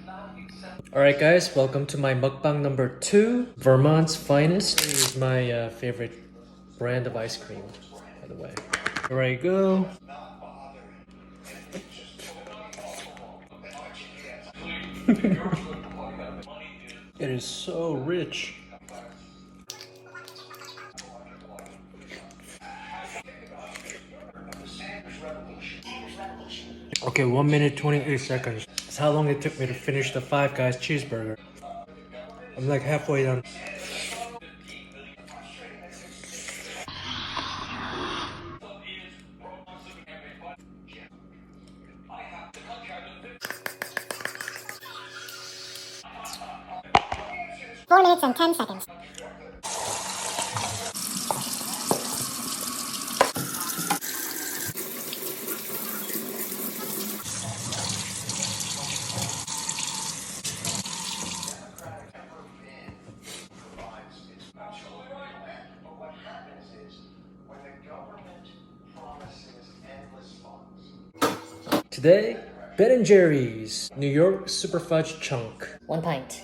Alright guys, welcome to my mukbang number 2. Vermont's Finest is my favorite brand of ice cream, by the way. Here I go. It is so rich. Okay, 1 minute 28 seconds. That's how long it took me to finish the Five Guys cheeseburger. I'm like halfway done. Four minutes and 10 seconds. Today, Ben & Jerry's New York Super Fudge Chunk. 1 pint.